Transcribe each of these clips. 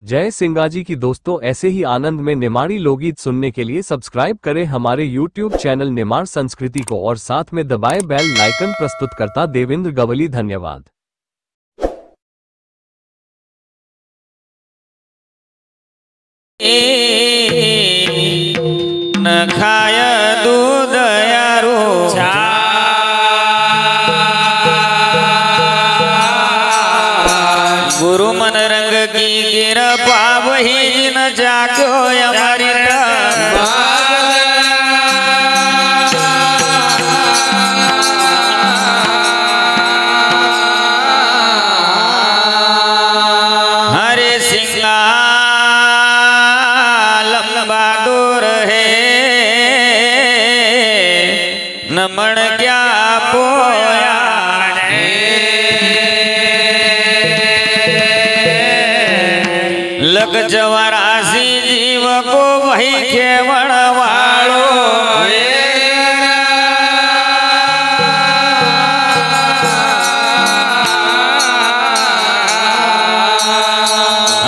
जय सिंगाजी की दोस्तों, ऐसे ही आनंद में निमाड़ी लोकगीत सुनने के लिए सब्सक्राइब करें हमारे YouTube चैनल निमाड़ संस्कृति को और साथ में दबाएं बेल आइकन। प्रस्तुतकर्ता देवेंद्र गवली। धन्यवाद। न खाय दूध यारो गुरु मन रंग की कृपा वही न जागो हमारी हरे सिंगला बहादुर है नमन क्या पोया लग जवरासी जीव को वही केवल वालो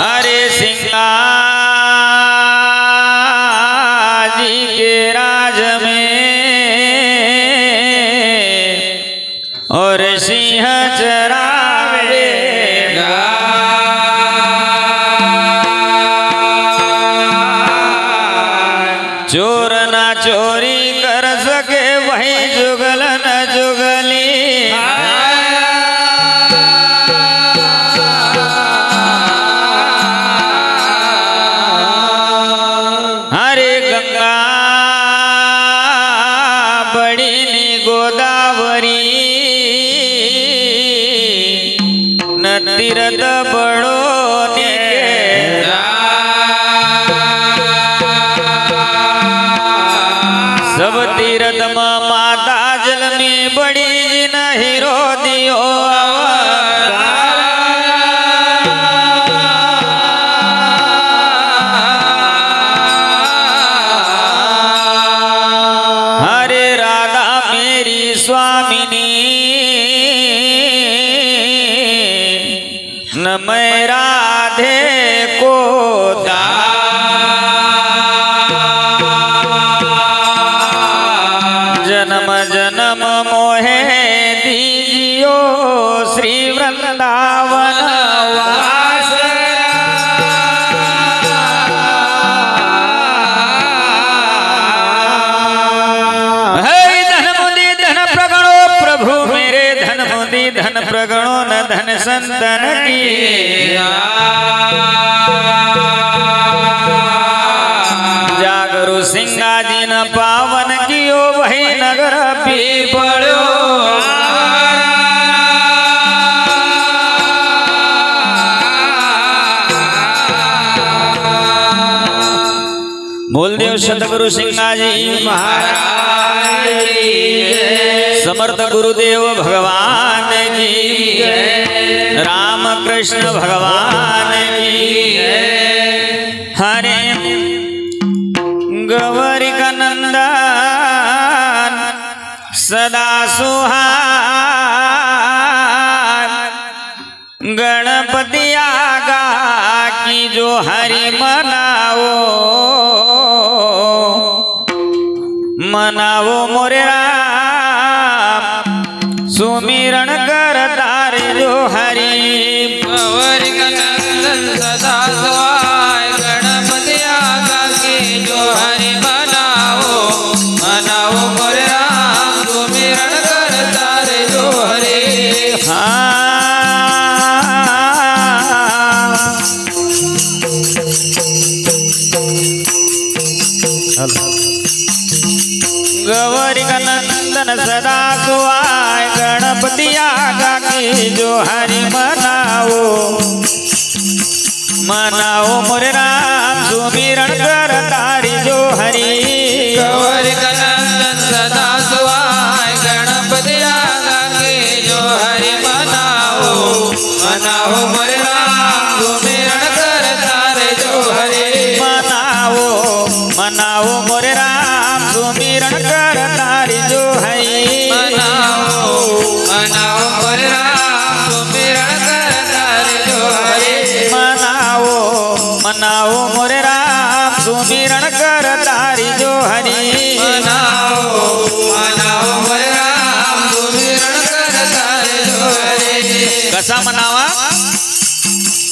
हरे सिंगला जी के राज में और सिंह चरावे चोर ना चोरी कर सके वही जुगल न जुगली हरे गंगा बड़ी नी गोदावरी न तीरथ बड़ो सब तीरथ माता जल में बड़ी न हीरो दियो हरे राधा मेरी स्वामिनी न मैं राधे को जन्म जन्म मोहे दीजियो श्री वृंदावन वास धन मुदी धन प्रगणो प्रभु मेरे धन मुदी धन प्रगणो न धन संतन की जागरु सिंगाजी न पावन कियो वही नगर पी पड़ो बोलदेव सतगुरु सिंगाजी महाराज समर्थ गुरुदेव भगवान जी राम कृष्ण भगवान जी हरे गौरी का नंदन सदा सुहान गणपति आगा की जो हरि मनाओ मनाओ मोरे राम सुमिरण कर तारे जो हरि गौरी का नंदन सदा सुहाय गणपति आगा की जो हरि मनाओ मनाओ मोरे राम सुमिरण कर तारे जो हरि गौरी का नंदन सदा सुहाय गणपति आगा की जो हरि मनाओ मनाओ मोरे राम सुमिरण कर तारी जो हरि गौरी का नंदन सदा सुहाय गणपति आगा की जो हरि मनाओ मनाओ मोरे राम सुमिरण कर तारे जो हरि मनाओ मनाओ मोरे राम सुमिरण कर तारी जो हरि मनाओ मनाओ मोरे राम सुमिरण कर तारे जो हरि मनाओ मनाओ मोरे राम सुमिरण कर तारी जो हरि मनाओ मनाओ मोरे राम सुमिरण कर तारे जो हरि कसा मनावा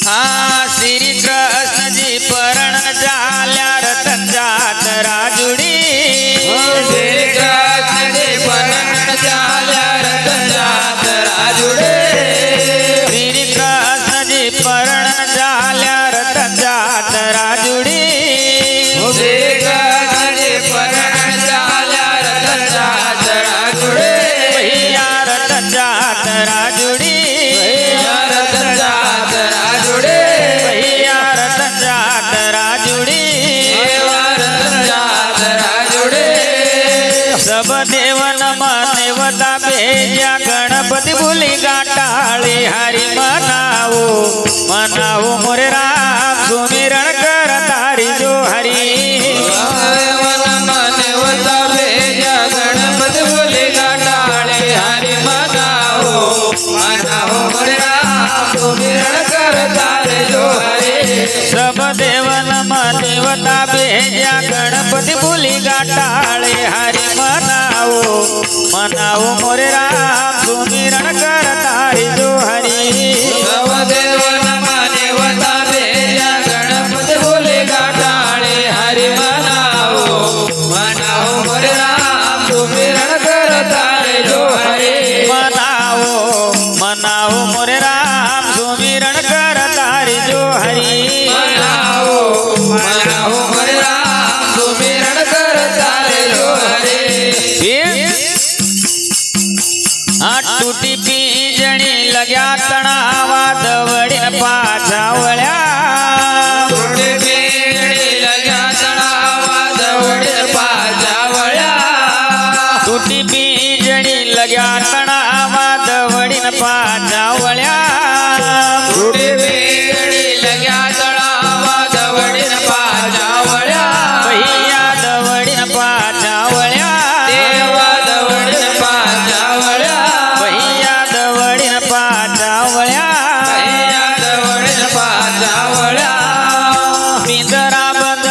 हाँ श्री कृष्ण जी परण झाल्या रतन जात राजुडी श्री कृष्ण जी परण झाल्या रतन जात राजुडे श्री कृष्ण जी परण झाल्या रतन जात राजुडी श्री कृष्ण जी परण झाल्या रतन जात राजुडे भैया रतन जात राजुडी रतन जात राजुडे भैया रतन जात राजुडी रतन जात राजुडे सब देवन मानेवता भेजा गणपति भूली गाटाळे हरि मनाओ मनाओ मोरे राम सुमिरण कर तारी जो हरि मानवता भेजा गणपति बोले गाटाळे हरि मनाओ मनाओ मोरे राम सुमिरण कर तारे जो हरि सब देवन मानेवता भेजा गणपति भूली गाटाळे हरि मनाओ मनाओ मोरे राम सुमिरण कर तारी जो हरि सब देवन मानवता भेजा गणपति बोले गाटाळे हरि मनाओ मनाओ मोरे राम सुमिरण कर तारे जो हरि मनाओ मनाओ मोरे राम सुमिरण कर तारी जो हरि मनाओ मनाओ मोरे राम सुमिरण कर तारे जो हरि टूटी पिंजणी लग्या तणावा दवडीन पाछावळ्या थोडे बेडी लग्या तळावा दवडे पाजावळ्या टूटी पिंजणी लग्या तणावा दवडीन पाछावळ्या थोडे बेडी लग्या तळावा दवडे पाजावळ्या भैया दवडीन पाछावळ्या देवा दवडे पाजावळ्या भैया दवडीन पाछावळ्या भैया दवडे पाजावळ्या पिंजरा बंद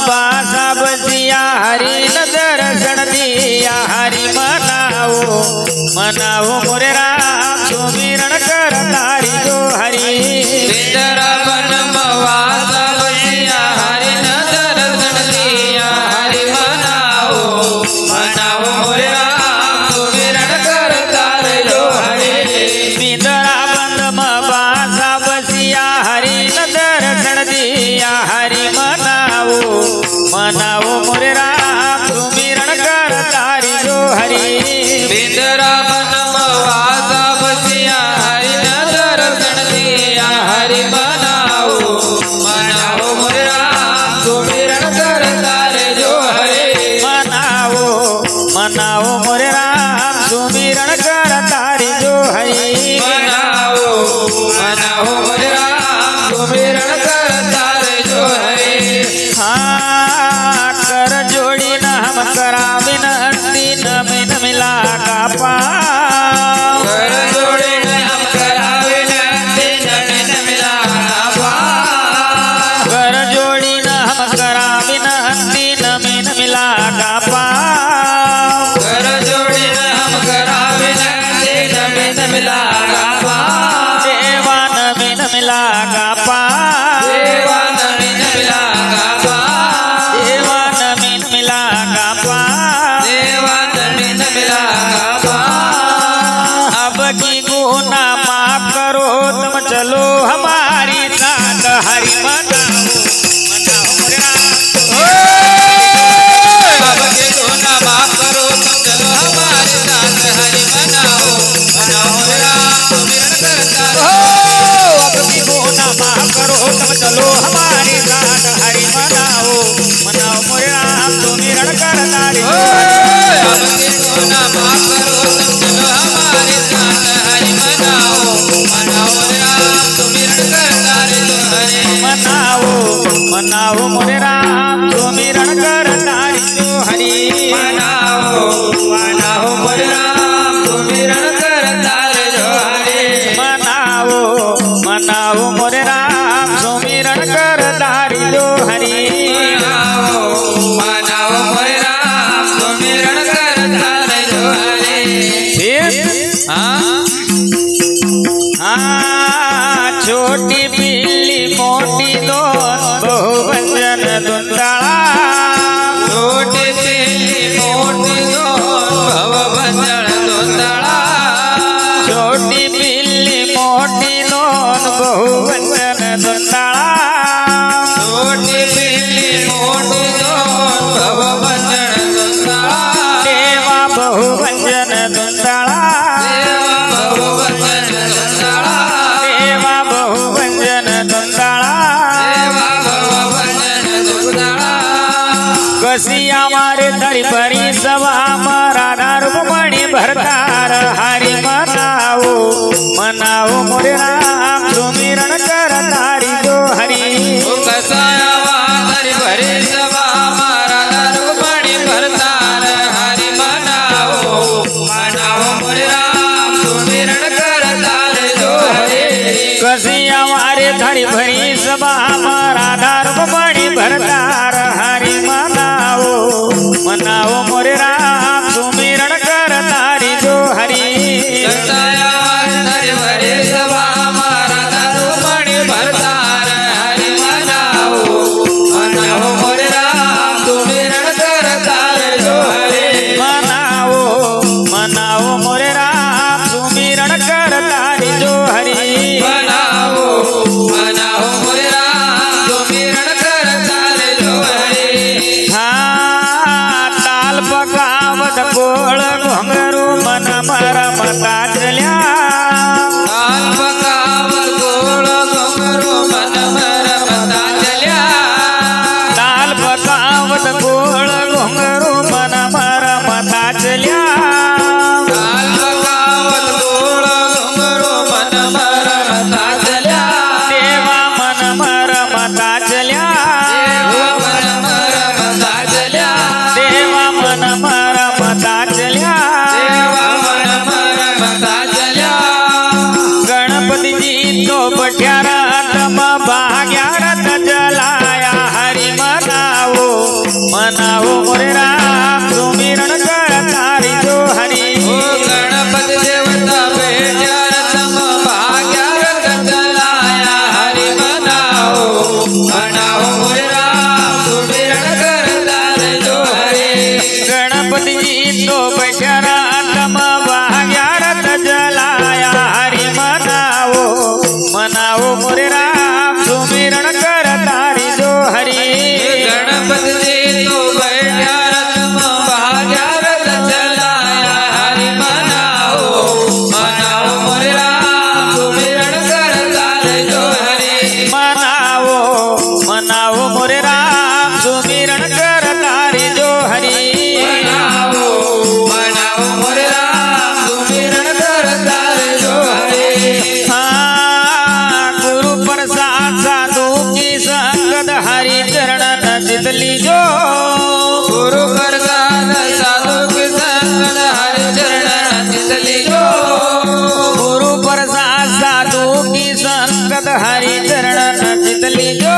बासा बसिया हरि दर्शन दिया हरि मनाओ मनाओ मोरे राम सुमिरण कर तारी जो हरि पिंजरा बन मवासा बसिया हरि न दर्शन दिया हरि मनाओ मनाओ मोरे राम सुमिरण कर तारे जो हरि पिंजरा बंद बासा बसिया हरि दर्शन दिया हरि मनाओ मनाओ मोरे राम सुमिरण कर तारी जो हरि पिंजरा बन मवासा बसिया हरि न दर्शन दिया हरि मनाओ मनाओ मोरे राम सुमिरण कर तारे जो हरि मनाओ मनाओ मोरे राम सुमिरण कर तारी जो हरि मनाओ मनाओ मोरे राम सुमिरण कर तारे जो हरि हाँ कर जोड़ी न हम करा विनती नमिन मिला का पाँव कर जोड़े न हम करावे नंदे नमिन मिला पापा कर जोड़ी न हम करा विनती नमिन मिला का पाँव कर जोड़े न हम करावे नंदे नमिन मिला पापा देवा नमिन मिला का पाँव देवा नमिन मिला पापा देवा नमिन मिला का पाँव देवा नमिन मिला पापा अब की गुना माफ करो तुम चलो हमारी साथ हरि मनाओ मनाओ मोरे राम बाबा के गुना माफ करो तुम चलो हमारे साथ हरि मनाओ मनाओ मोरे राम सुमिरण कर तारे अब की गुना माफ करो तुम चलो हमारी साथ हरि मनाओ मनाओ मोरे राम सुमिरण कर तारी बाबा के गुना माफ करो तुम चलो हमारे साथ हरि मनाओ मनाओ मोरे राम सुमिरण कर तारे जो हरि मनाओ मनाओ मोरे राम सुमिरण कर तारी जो हरि मनाओ मनाओ मोरे राम सुमिरण कर तारे जो हरि मनाओ मनाओ मोरे राम सुमिरण कर तारी जो छोटी पीली मोटी जोन बहुवंजन दुंदाळा देवा बहुवंजन दुंदाळा बहुवंजन दुंदाळा देवा बहुवंजन दुंदाळा बहुवंजन दुंदाळा कसी आमारे धरी भरी सभा मराठा रुक्मणी भरतार हरी मनावो मनावो मोरे राम तुम्ही रण करतारी जो हरी कसाया वादरी भरी सभा मराठा रुक्मणी भरतार हरी मनावो मनावो मोरे राम तुम्ही रण करतार जो हरी कसी आमारे धरी भरी सभा मराठा रुक्मणी भरतार हरी मनावो मनावो मोरे राम तुम्ही रण करतारी जो हरी कसाया वादरी भरी सभा मराठा रुक्मणी भरतार हरी मनावो मनावो मोरे राम तुम्ही रण करतार जो हरी मनावो मनावो मोरे राम तुम्ही रण करतारी जो हरी मनावो मनावो मोरे राम तुम्ही रण करतार जो हरी हा ताल पकावत पोळ घोंगरू मन मरमता चल्या काल पकावत गोळ घोंगरू मन मरमता चल्या ताल पकावत पोळ घोंगरू मन मरमता चल्या काल पकावत गोळ घोंगरू मन मरमता चल्या देवा मन मरमता चल्या मन मरमता चल्या देवा मन मरमता चल्या मन मरमता चल्या गणपतीजी तो पठ्यारा तम भाग्यारथ जलाया हरी मनावो मनावो मोरे राम तुम्ही रण करतारी जो हरी ओ गणपति देवता भेट्यार तम भाग्यारथ चलाया हरी मनावो मनावो मोरे राम तुम्ही रण करतार जो हरी गणपतीजी तो पठ्यारा तम भाग्यारथ जलाया हरी मनावो मनावो मोरे राम तुम्ही रण करतारी जो हरी गणपति जी तो भेट्यार तम भाग्यारथ चलाया हरी मनावो मनावो मोरे राम तुम्ही रण करतार जो हरी मनावो मनावो मोरे राम तुम्ही रण करतारी जो हरी मनावो मनावो मोरे राम तुम्ही रण करतार जो हरी हाँ गुरु प्रसाद साधु की संगत हरि चरण जितली जो गुरु प्रसाद साधु के संगत हरि चरण चितली जो गुरु प्रसाद साधु की संगत हरि चरण जितली जो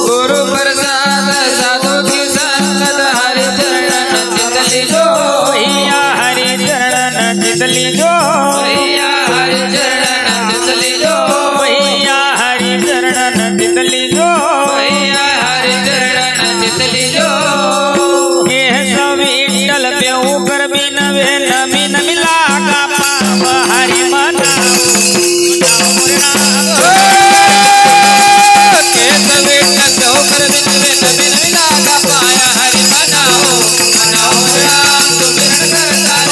गुरु प्रसाद साधु के संगत हरि चरण चितली जो भैया हरि चरण जितली जो भैया हरि चरण चितली जो भैया हरि चरण जितली जो भैया हरि चरण चितली जो के सविठल बेऊ कर बिन वे नमीन मिला का पाव हरि मना के सवेट तो कर बिन वे नबीन मिला का पाया हरि मनाओ मनाओ राम तुम्ही रण करतार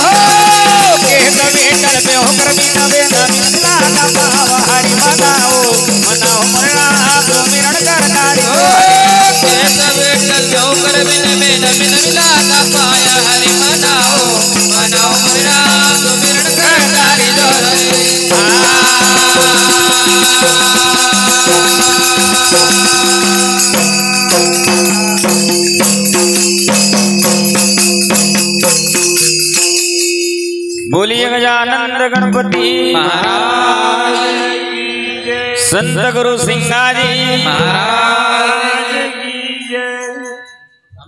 के सविठल बेऊ कर बिन वे नमीन मिला का पाव हरि मनाओ मनाओ मरना तुम्ही रण करतारी के सवेट तो कर बिन वे नबीन मिला का पाया हरि मनाओ मनाओ राम तुम्ही रण करतार जो बोलिए गजानंद गणपति महाराज संत गुरु सिंगाजी महाराज